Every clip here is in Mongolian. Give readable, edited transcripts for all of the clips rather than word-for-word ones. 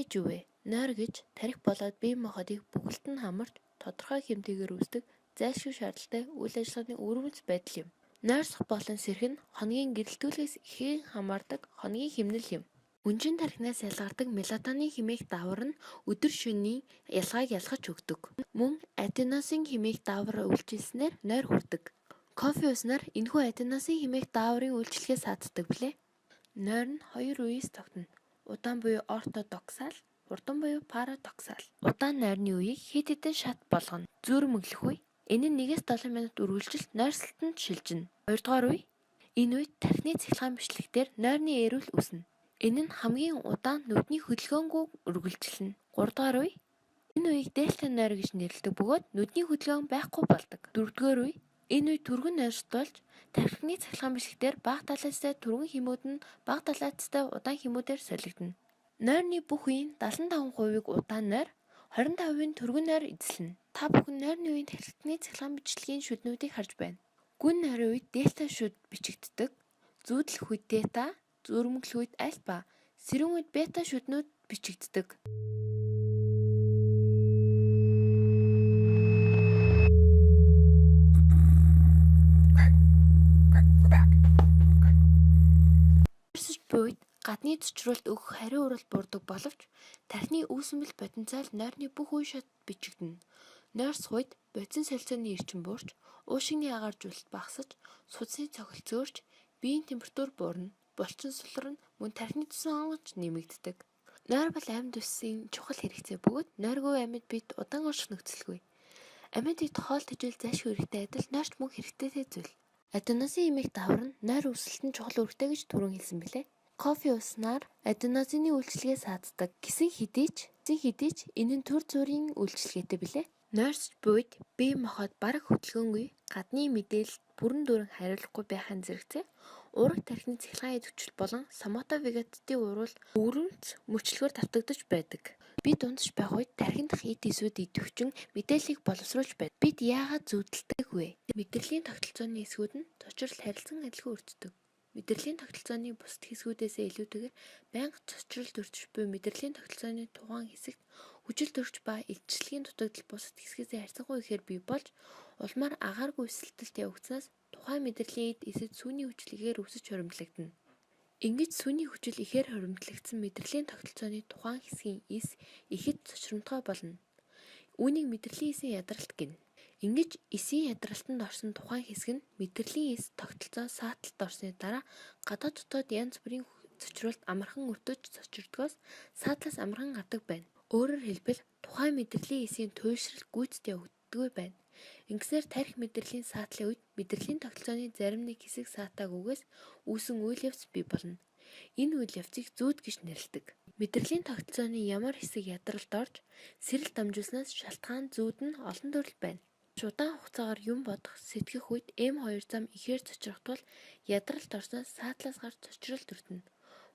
гэж юу вэ? Нойр гэж тарих болоод бие махбодыг бүгд нь хамарч тодорхой хэмжээгээр үүсдэг зайлшгүй шаардлагатай үйл ажиллагааны өргөмж байдал юм. Нойрсох болон сэрэх нь хоногийн гэрэлтүүлгээс ихээхэн хамаардаг хоногийн хэмнэл юм. Өнжин тархинаас ялгардаг мелатонин хэмээх даавар нь өдөр шөнийн ялгааг ялгаж өгдөг. Мөн аденосын хэмээх даавар үйлчилснээр нойр хүрдэг. Кофе ууснаар энэхүү аденосын хэмээх дааврын үйлчлэгээ сааддаг билээ. Нойр нь хоёр үеэс тогтно. Удаан буюу ортодоксал, хурдан буюу парадоксал. Удаан нойрны үеийг хэд хэдэн шат болгоно. Зүүрмөглөх үе. Энэ нь 1-7 минут үргэлжилт нойрсолтонд шилжинэ. 2 дугаар үе. Энэ үед тархины цахилгаан бичлэгтэр нойрны эрүүл үүснэ. Энэ нь хамгийн удаан нүдний хөдөлгөөнгүй үргэлжилнэ. 3 дугаар үе. Энэ үеийг дельта нойр гэж нэрлэдэг бөгөөд нүдний хөдөлгөөн байхгүй болдог. 4 дугаар үе. Энэ үед түргэн нойрсол болж тархины цахилгаан бичлэгтэр бага далайцтай түргэн хэмүүд нь бага далайцтай удаан хэмүүдээр солигдно. Нойрны бүх үеийн 75%-ийг удаан нойр, 25%-ийг түргэн нойр эзэлнэ. Та бүхэн нойрны үеийн тархины цахилгаан бичлэгийн шүднүүдийг харж байна. Гүн нойрын үед дельта шүд бичигддэг. Зүүдлэх үед тета, зүүрмөглөх үед альфа, сэрүүн үед бета шүднүүд бичигддэг. Буйд гадны цочруулалт өгөх хариу урал буурдаг боловч тархины үүсэмэл потенциал нойрны бүх үе шат бичигдэнэ. Нойрсох үед бодис солилцооны эрчим буурч, уушигны агааржуулалт багасж, судасны цохилт зөөрч, биеийн температур буурна, булчин сулрна, мөн тархины цэсэн онгоц нэмэгддэг. Нойр бол амьд үсгийн чухал хэрэгцээ бөгөөд нойргүй амьд бид удаан орших нөхцөлгүй. Амьд бид хоол тэжээл зайлшгүй хэрэгтэй адил нойрч мөн хэрэгтэйтэй зүйл. Аденосын хэмээх даавар нь нойр үүсэлтэн чухал үүрэгтэй гэж түрүүн хэлсэн билээ. Кофе ууснаар аденозины үйлчлэгээ сааддаг гэсэн хэдий ч энэ нь төр зүрийн үйлчлэгээтэй билээ. Нойрсч буйд бие махбод бараг хөдөлгөөнгүй гадны мэдээлэлд бүрэн дүүрэн хариулахгүй байхын зэрэгцээ уурэг тархины цахилгаан идэвхжил болон соматовегетативын уурал өвөрмц мөчлөгөөр давтагдаж байдаг. Бид унтж байх үед тархин дахь эд эсүүд идэвхжин мэдээллийг боловсруулж байдаг. Бид яагаад зүүдэлдэг вэ? Мэдрэлийн тогтолцооны эсгүүд нь цочрол харилцан адилхан өртдөг. Мэдрэлийн тогтолцооны бусад хэсгүүдээсээ илүүтэйгээр байнга цочрол төрчих буй мэдрэлийн тогтолцооны тухайн хэсэгт хүчил төрч ба илчлэгийн дутагдал бусад хэсгээс харьцангуй ихээр бий болж улмаар агааргүй эсэлтэлт явагдсанаас тухайн мэдрэлийн эд эсэд сүүний хүчил ихээр өсөж хуримтлагдана. Ингэж сүүний хүчил ихээр хуримтлагдсан мэдрэлийн тогтолцооны тухайн хэсгийн эс ихэд цочромтгой болно. Үүнийг мэдрэлийн эсийн ядралт гэнэ. Ингэж эсийн ядралтанд орсон тухайн хэсэг нь мэдрэлийн эс тогтолцоо сааталд орсны дараа гадаад дотоод янз бүрийн цочролт амархан өртөж цочрдгоос саатлаас амархан гардаг байна. Өөрөөр хэлбэл тухайн мэдрэлийн эсийн туйлшрал гүйцэд явагддаггүй байна. Ингэснээр тархи мэдрэлийн саатлын үед мэдрэлийн тогтолцооны зарим нэг хэсэг саатаагүйгээс үүсэн үйл явц бий болно. Энэ үйл явцыг зүүд гэж нэрлэдэг. Мэдрэлийн тогтолцооны ямар хэсэг ядралд орж сэрэл дамжуулснаас шалтгаан зүүд нь олон төрөл байна. Удаан хугацаагаар юм бодох, сэтгэх үед М2 зам ихээр цочрох тул ядралт орсноос саатлаас гарч цочрол төртнө.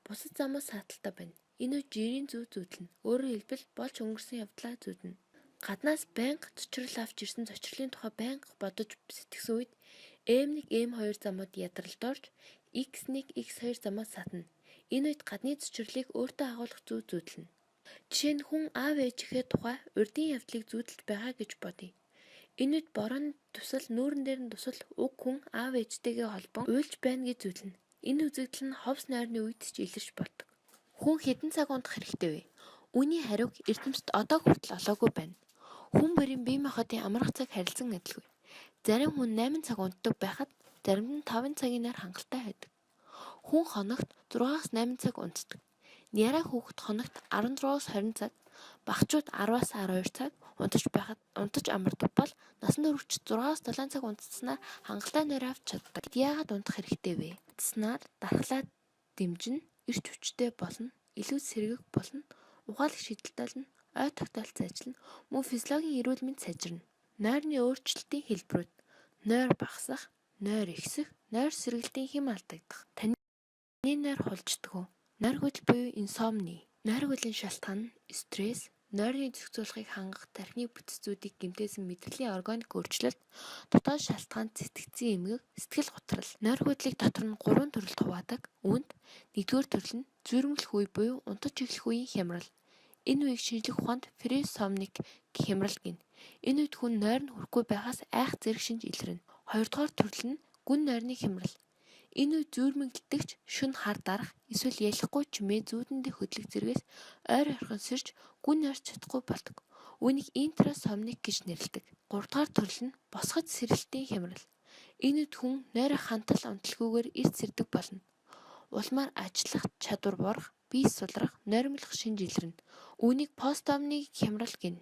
Бусад замаас сааталтай байна. Энэ үед жирийн зүү зүүдлэнэ. Өөрөөр хэлбэл болж өнгөрсөн явдлаа зүүднэ. Гаднаас байнга цочрол авч ирсэн цочрлын тухай байнга бодож сэтгэсэн үед М1, М2 замууд ядралд орж X1, X2 замаас сатна. Энэ үед гадны цочрлыг өөртөө агуулах зүү зүүдлэнэ. Жишээ нь хүн аав ээжийнхээ тухай урдын явдлыг зүүдэлж байгаа гэж бодъё. Энэ үед борооны тусал нүүрэн дээр нь тусал уг хүн аав ээжтэйгээ холбон уйлж байна гэж зүйлнэ. Энэ үзэгдэл нь ховс нойрны үед ч илэрч болдог. Хүн хэдэн цаг унтах хэрэгтэй вэ? Үүний хариуг эрдэмтэд одоо хүртэл олоогүй байна. Хүн бүрийн бие махбодын амрах цаг харилцан адилгүй. Зарим хүн 8 цаг унтдаг байхад зарим нь 5 цагийн нойр хангалттай байдаг. Хүн хоногт 6-8 цаг унтдаг. Няраа хүүхэд хоногт 16-20 цаг, багчууд 10-12 цаг унтаж амардаг бол насанд хүрэгч 6-7 цаг унтснаар хангалттай нойр авч чаддаг. Яагаад унтах хэрэгтэй вэ? Унтснаар дархлаа дэмжинэ, эрч хүчтэй болно, илүү сэргэх болно, ухаалаг шийдэлт олно, ой тогтоолт сайжирна, мөн физиологийн эрүүл мэнд сайжирна. Нойрны өөрчлөлтийн хэлбэрүүд: нойр багасах, нойр ихсэх, нойр сэргэлтийн хэм алдагдах. Таны нойр хулждаг уу? Нойр худал буюу инсомни. Нойр худлын шалтгаан нь стресс, нойрны зохицуулахыг хангах тархины бүтцүүдийг гэмтээсэн мэдрэлийн органик өөрчлөлт, дотоод шалтгаан сэтгцийн эмгэг, сэтгэл готрол. Нойр худлыг дотор нь 3 төрөлд хуваадаг. Үүнд 1-р төрөл нь зүүрмөглөх үе буюу унтаж эхлэх үеийн хямрал. Энэ үеийг шинжлэх ухаанд пресомник хямрал гэнэ. Энэ үед хүн нойр нь хүрэхгүй байгаас айх зэрэг шинж илэрнэ. Хоёрдугаар төрөл нь гүн нойрны хямрал. Энэ үед зүүрмэглэгдэгч шөнө хар дарах эсвэл ялихгүй чимээ зүүдэндээ хөдлөх зэргээс ойр орхон сэрж гүн нойрч чадахгүй болдог. Үүнийг интрасомник гэж нэрлэдэг. Гуравдугаар төрөл нь босгож сэрэлтийн хямрал. Энэ үед хүн нойроо хантал унталгүйгээр эрт сэрдэг болно. Улмаар ажиллах чадвар борох, бие сулрах, норимлох шинж илэрнэ. Үүнийг постомник хямрал гэнэ.